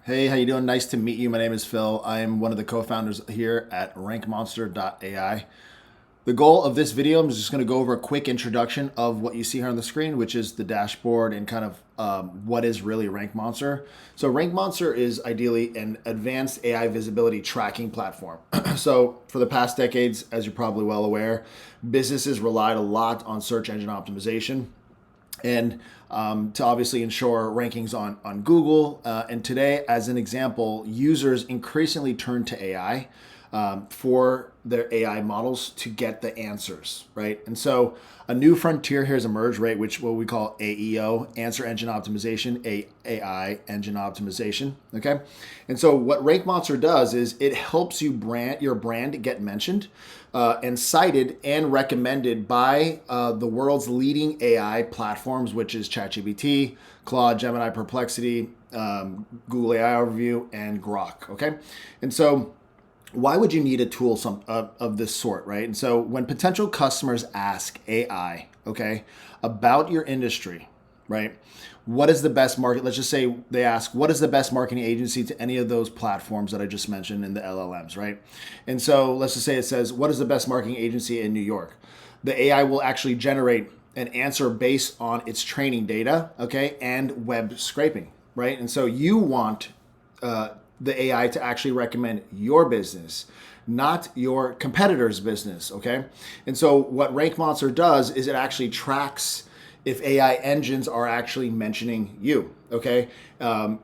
Hey, how you doing? Nice to meet you. My name is Phil. I am one of the co-founders here at rankmonster.ai. The goal of this video, I'm just going to go over a quick introduction of what you see here on the screen, which is the dashboard and kind of what is really Rank Monster. So Rank Monster is ideally an advanced AI visibility tracking platform. So for the past decades, as you're probably well aware, businesses relied a lot on search engine optimization and to obviously ensure rankings on Google. And today, as an example, users increasingly turn to AI for their AI models to get the answers, right? And so a new frontier here has emerged, right, which what we call AEO, answer engine optimization, AI engine optimization, okay? And so what Rank Monster does is it helps your brand get mentioned and cited and recommended by the world's leading AI platforms, which is ChatGPT, Claude, Gemini, Perplexity, Google AI Overview, and Grok, okay? And so why would you need a tool of this sort, right? And so when potential customers ask AI, okay, about your industry, right? What is the best market? Let's just say they ask, what is the best marketing agency to any of those platforms that I just mentioned in the LLMs, right? And so let's just say it says, what is the best marketing agency in New York? The AI will actually generate an answer based on its training data, okay, and web scraping, right? And so you want the AI to actually recommend your business, not your competitor's business, okay? And so what Rank Monster does is it actually tracks if AI engines are actually mentioning you, okay?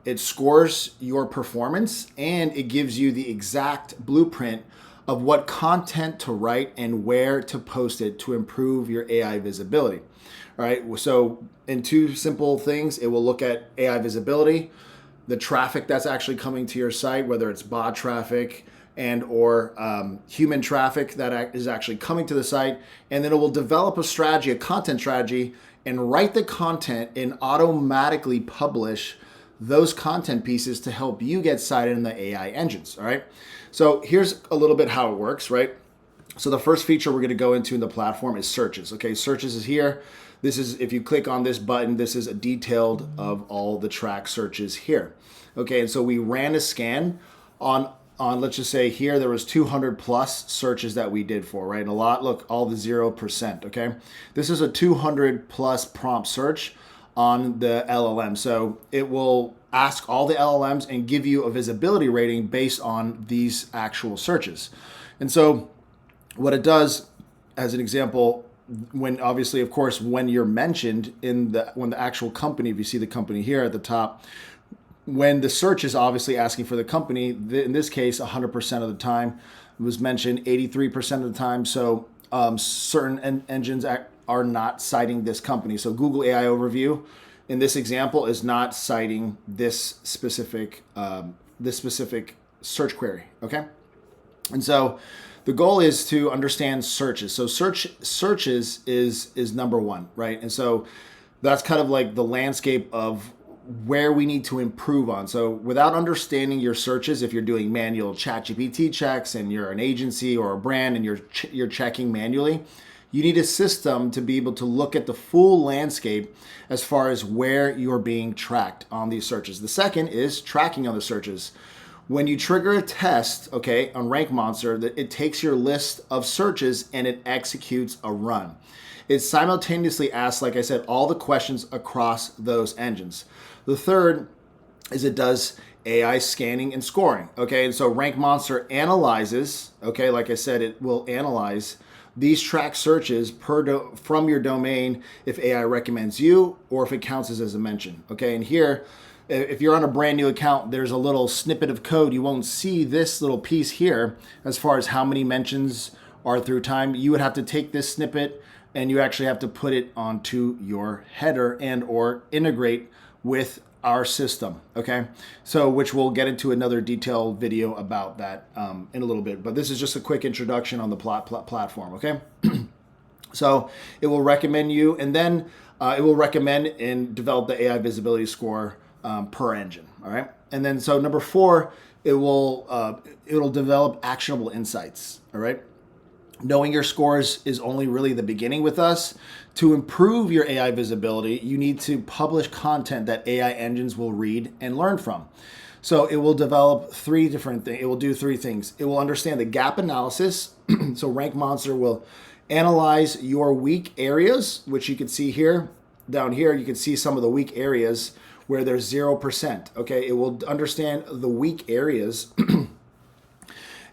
It scores your performance and it gives you the exact blueprint of what content to write and where to post it to improve your AI visibility. All right, so in two simple things, it will look at AI visibility, the traffic that's actually coming to your site, whether it's bot traffic and or human traffic that is actually coming to the site, and then it will develop a strategy, a content strategy, and write the content and automatically publish those content pieces to help you get cited in the AI engines, all right? So here's a little bit how it works, right? So the first feature we're going to go into in the platform is searches. Okay, searches is here. This is, if you click on this button, this is a detailed of all the track searches here. Okay, and so we ran a scan on let's just say here there was 200 plus searches that we did for, right? And a lot, look, all the 0%, okay? This is a 200 plus prompt search on the LLM. So it will ask all the LLMs and give you a visibility rating based on these actual searches. And so what it does, as an example, when obviously, of course, when you're mentioned when the actual company, if you see the company here at the top, when the search is obviously asking for the company, in this case, 100% of the time it was mentioned, 83% of the time. So certain engines are not citing this company. So Google AI Overview, in this example, is not citing this specific search query. Okay, and so the goal is to understand searches. So searches is number one, right? And so that's kind of like the landscape of where we need to improve on. So without understanding your searches, if you're doing manual ChatGPT checks and you're an agency or a brand and you're checking manually, you need a system to be able to look at the full landscape as far as where you're being tracked on these searches. The second is tracking on the searches. When you trigger a test, okay, on Rank Monster, it takes your list of searches and it executes a run. It simultaneously asks, like I said, all the questions across those engines. The third is it does AI scanning and scoring, okay? And so Rank Monster analyzes, okay, like I said, it will analyze these track searches from your domain if AI recommends you or if it counts as a mention, okay? And here, if you're on a brand new account, there's a little snippet of code. You won't see this little piece here as far as how many mentions are through time. You would have to take this snippet and you actually have to put it onto your header and or integrate with our system, okay? So which we'll get into another detailed video about that in a little bit. But this is just a quick introduction on the platform, okay? So it will recommend you, and then it will recommend and develop the AI visibility score per engine, all right? And then so number four, it'll develop actionable insights, all right? Knowing your scores is only really the beginning with us. To improve your AI visibility, you need to publish content that AI engines will read and learn from. So it will develop three different things. It will do three things. It will understand the gap analysis. So Rank Monster will analyze your weak areas, which you can see here. Down here, you can see some of the weak areas where there's 0%. Okay, it will understand the weak areas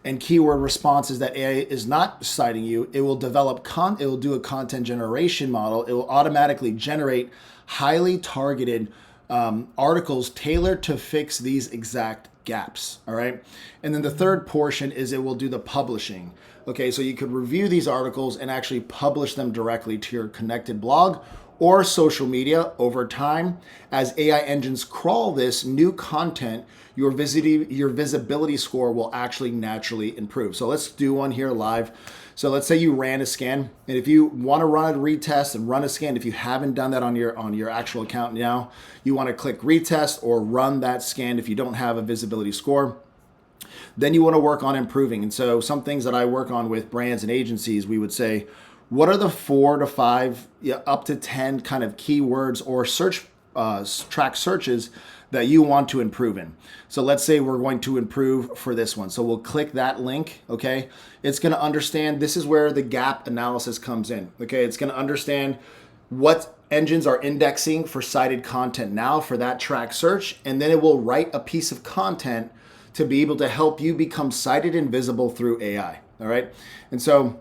and keyword responses that AI is not citing you. It will develop it will do a content generation model. It will automatically generate highly targeted articles tailored to fix these exact gaps. All right. And then the third portion is it will do the publishing. Okay, so you could review these articles and actually publish them directly to your connected blog or social media. Over time, as AI engines crawl this new content, your visibility score will actually naturally improve. So let's do one here live. So let's say you ran a scan, and if you want to run a retest and run a scan, if you haven't done that on your actual account now, you want to click retest or run that scan if you don't have a visibility score. Then you want to work on improving. And so some things that I work on with brands and agencies, we would say, what are the 4 to 5, up to 10 kind of keywords or search track searches that you want to improve in? So let's say we're going to improve for this one. So we'll click that link, okay? It's gonna understand, this is where the gap analysis comes in, okay? It's gonna understand what engines are indexing for cited content now for that track search, and then it will write a piece of content to be able to help you become cited and visible through AI, all right? And so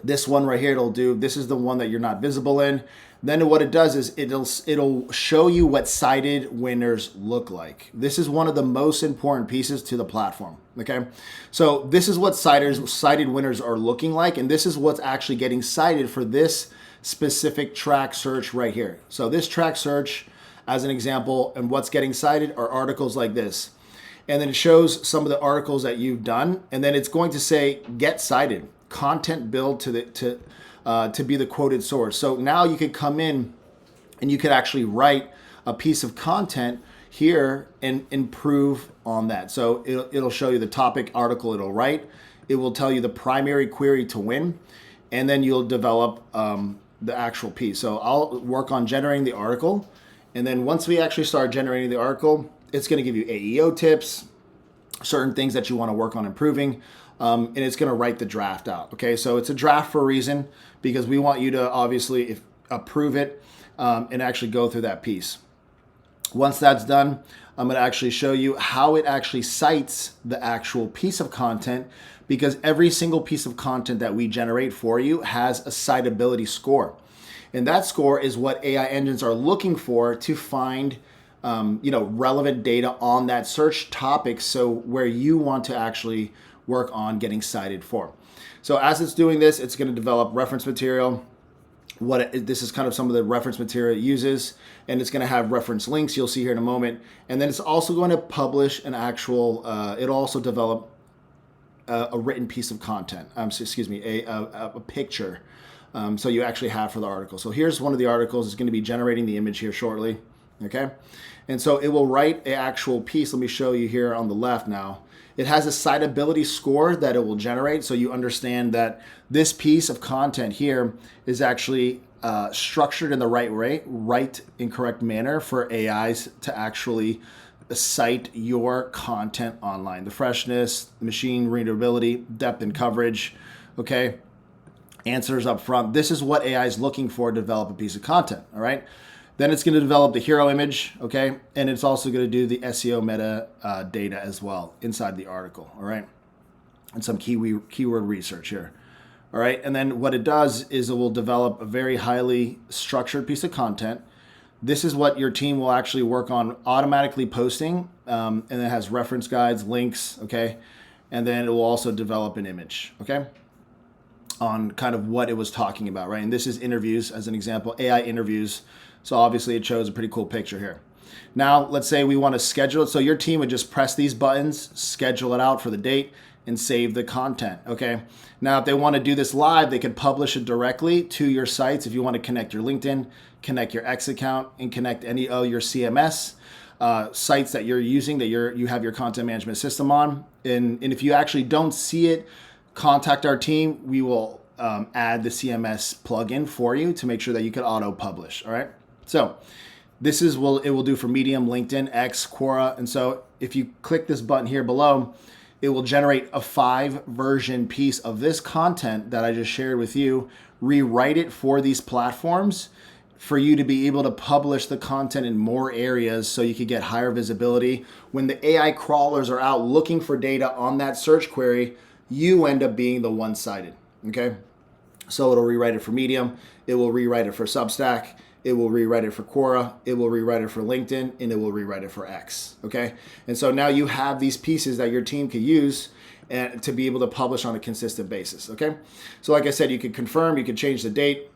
this one right here, this is the one that you're not visible in. Then what it does is it'll show you what cited winners look like. This is one of the most important pieces to the platform, okay? So this is what cited winners are looking like, and this is what's actually getting cited for this specific track search right here. So this track search, as an example, and what's getting cited are articles like this. And then it shows some of the articles that you've done, and then it's going to say get cited, content build to be the quoted source. So now you could come in and you could actually write a piece of content here and improve on that. So it'll show you the topic article it'll write. It will tell you the primary query to win, and then you'll develop the actual piece. So I'll work on generating the article, and then once we actually start generating the article, it's going to give you AEO tips, certain things that you want to work on improving, and it's going to write the draft out. Okay, so it's a draft for a reason, because we want you to obviously approve it and actually go through that piece. Once that's done, I'm going to actually show you how it actually cites the actual piece of content, because every single piece of content that we generate for you has a citability score. And that score is what AI engines are looking for to find relevant data on that search topic, so where you want to actually work on getting cited for. So as it's doing this, it's going to develop reference material. This is kind of some of the reference material it uses, and it's going to have reference links you'll see here in a moment. And then it's also going to publish an actual, it'll also develop a written piece of content, a picture. So you actually have for the article. So here's one of the articles. It's going to be generating the image here shortly. Okay. And so it will write an actual piece. Let me show you here on the left now. It has a citability score that it will generate, so you understand that this piece of content here is actually structured in the right and correct manner for AIs to actually cite your content online. The freshness, machine readability, depth and coverage, okay? Answers up front. This is what AI is looking for to develop a piece of content, all right? Then it's going to develop the hero image, okay? And it's also going to do the SEO meta data as well inside the article, all right? And some keyword research here, all right? And then what it does is it will develop a very highly structured piece of content. This is what your team will actually work on automatically posting, and it has reference guides, links, okay? And then it will also develop an image, okay? On kind of what it was talking about, right? And this is interviews as an example, AI interviews. So obviously it shows a pretty cool picture here. Now, let's say we want to schedule it. So your team would just press these buttons, schedule it out for the date, and save the content, okay? Now, if they want to do this live, they could publish it directly to your sites. If you want to connect your LinkedIn, connect your X account, and connect any of your CMS sites that you're using, that you have your content management system on. And if you actually don't see it contact our team. We will add the CMS plugin for you to make sure that you can auto publish. All right. So this is it will do for Medium, LinkedIn, X, Quora. And so if you click this button here below, it will generate a 5 version piece of this content that I just shared with you, rewrite it for these platforms for you to be able to publish the content in more areas so you could get higher visibility. When the AI crawlers are out looking for data on that search query, you end up being the one cited, okay? So it'll rewrite it for Medium, it will rewrite it for Substack, it will rewrite it for Quora, it will rewrite it for LinkedIn, and it will rewrite it for X, okay? And so now you have these pieces that your team could use and to be able to publish on a consistent basis, okay? So like I said, you could confirm, you could change the date,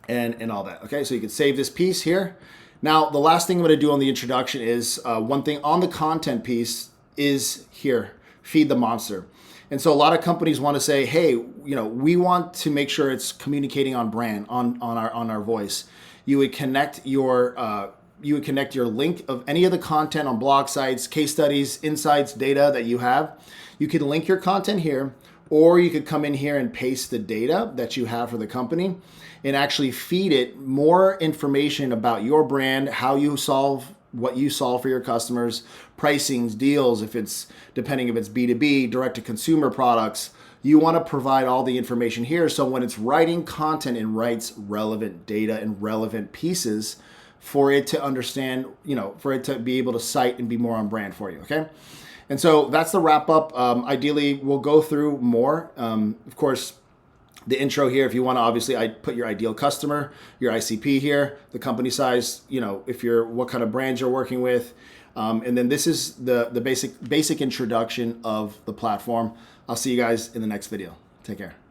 and all that, okay? So you can save this piece here. Now, the last thing I'm gonna do on the introduction is one thing on the content piece is here, feed the monster. And so a lot of companies want to say, hey, we want to make sure it's communicating on brand, on our voice. You would connect your link of any of the content on blog sites, case studies, insights, data that you have. You can link your content here, or you could come in here and paste the data that you have for the company and actually feed it more information about your brand, how you solve what you solve for your customers, pricings, deals, depending if it's B2B, direct to consumer products. You want to provide all the information here. So when it's writing content, it writes relevant data and relevant pieces for it to understand, for it to be able to cite and be more on brand for you, okay? And so that's the wrap up. Ideally, we'll go through more. Of course, the intro here, if you want to, obviously, I put your ideal customer, your ICP here, the company size, what kind of brands you're working with. And then this is the basic introduction of the platform. I'll see you guys in the next video. Take care.